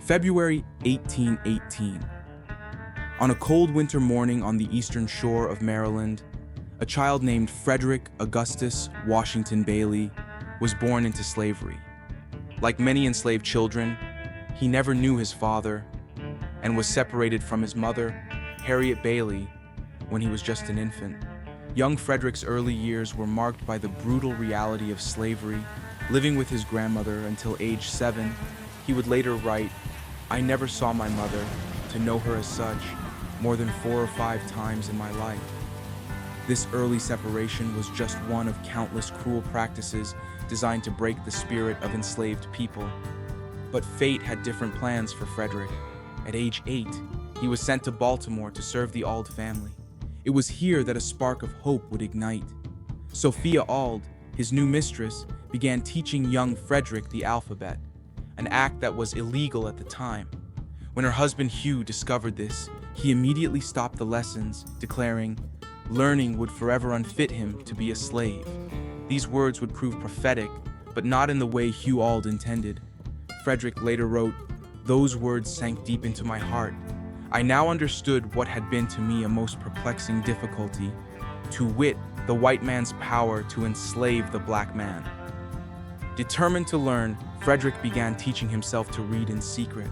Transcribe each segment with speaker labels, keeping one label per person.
Speaker 1: February 1818. On a cold winter morning on the eastern shore of Maryland, a child named Frederick Augustus Washington Bailey was born into slavery. Like many enslaved children, he never knew his father and was separated from his mother, Harriet Bailey, when he was just an infant. Young Frederick's early years were marked by the brutal reality of slavery. Living with his grandmother until age 7, he would later write, "I never saw my mother, to know her as such, more than 4 or 5 times in my life." This early separation was just one of countless cruel practices designed to break the spirit of enslaved people. But fate had different plans for Frederick. At age 8, he was sent to Baltimore to serve the Auld family. It was here that a spark of hope would ignite. Sophia Auld, his new mistress, began teaching young Frederick the alphabet, an act that was illegal at the time. When her husband Hugh discovered this, he immediately stopped the lessons, declaring, "Learning would forever unfit him to be a slave." These words would prove prophetic, but not in the way Hugh Auld intended. Frederick later wrote, "Those words sank deep into my heart. I now understood what had been to me a most perplexing difficulty, to wit, the white man's power to enslave the black man." Determined to learn, Frederick began teaching himself to read in secret.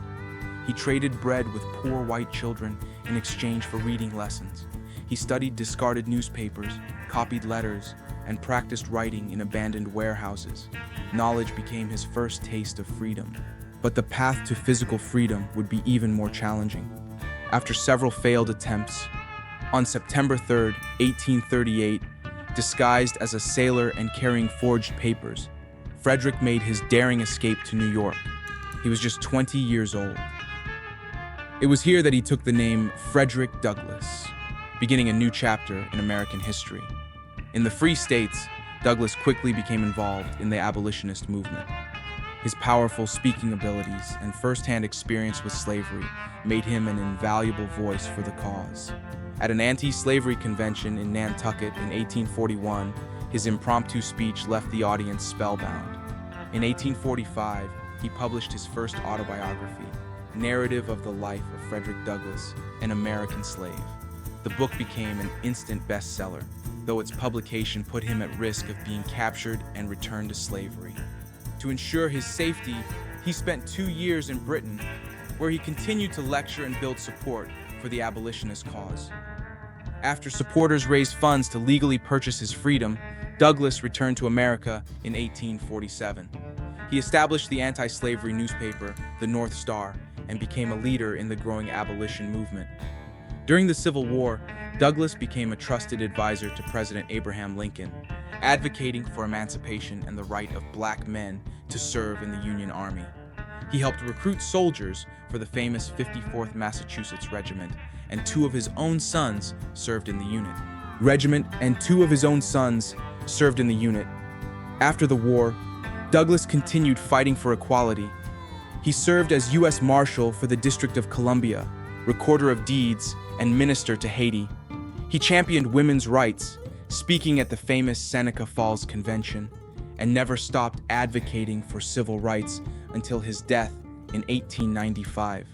Speaker 1: He traded bread with poor white children in exchange for reading lessons. He studied discarded newspapers, copied letters, and practiced writing in abandoned warehouses. Knowledge became his first taste of freedom. But the path to physical freedom would be even more challenging. After several failed attempts, on September 3, 1838, disguised as a sailor and carrying forged papers, Frederick made his daring escape to New York. He was just 20 years old. It was here that he took the name Frederick Douglass, beginning a new chapter in American history. In the free states, Douglass quickly became involved in the abolitionist movement. His powerful speaking abilities and first-hand experience with slavery made him an invaluable voice for the cause. At an anti-slavery convention in Nantucket in 1841, his impromptu speech left the audience spellbound. In 1845, he published his first autobiography, Narrative of the Life of Frederick Douglass, an American Slave. The book became an instant bestseller, though its publication put him at risk of being captured and returned to slavery. To ensure his safety, he spent 2 years in Britain, where he continued to lecture and build support for the abolitionist cause. After supporters raised funds to legally purchase his freedom, Douglass returned to America in 1847. He established the anti-slavery newspaper, the North Star, and became a leader in the growing abolition movement. During the Civil War, Douglass became a trusted advisor to President Abraham Lincoln, advocating for emancipation and the right of black men to serve in the Union Army. He helped recruit soldiers for the famous 54th Massachusetts Regiment, and 2 of his own sons served in the unit. After the war, Douglass continued fighting for equality. He served as U.S. Marshal for the District of Columbia, Recorder of Deeds, and Minister to Haiti. He championed women's rights, speaking at the famous Seneca Falls Convention, and never stopped advocating for civil rights until his death in 1895.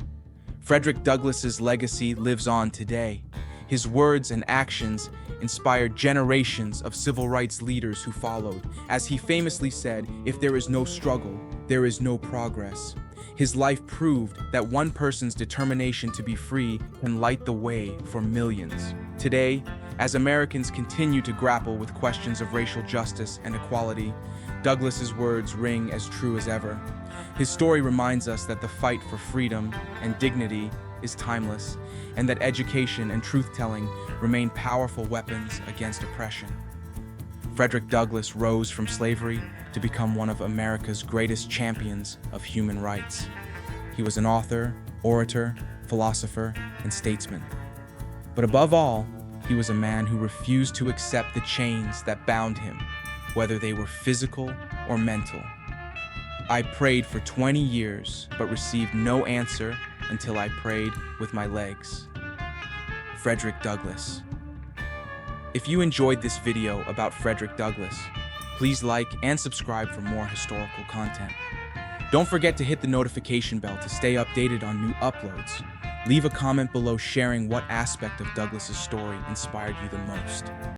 Speaker 1: Frederick Douglass's legacy lives on today. His words and actions inspired generations of civil rights leaders who followed. As he famously said, "If there is no struggle, there is no progress." His life proved that one person's determination to be free can light the way for millions. Today, as Americans continue to grapple with questions of racial justice and equality, Douglass's words ring as true as ever. His story reminds us that the fight for freedom and dignity is timeless, and that education and truth-telling remain powerful weapons against oppression. Frederick Douglass rose from slavery to become one of America's greatest champions of human rights. He was an author, orator, philosopher, and statesman. But above all, he was a man who refused to accept the chains that bound him, whether they were physical or mental. I prayed for 20 years, but received no answer until I prayed with my legs. Frederick Douglass. If you enjoyed this video about Frederick Douglass, please like and subscribe for more historical content. Don't forget to hit the notification bell to stay updated on new uploads. Leave a comment below sharing what aspect of Douglass's story inspired you the most.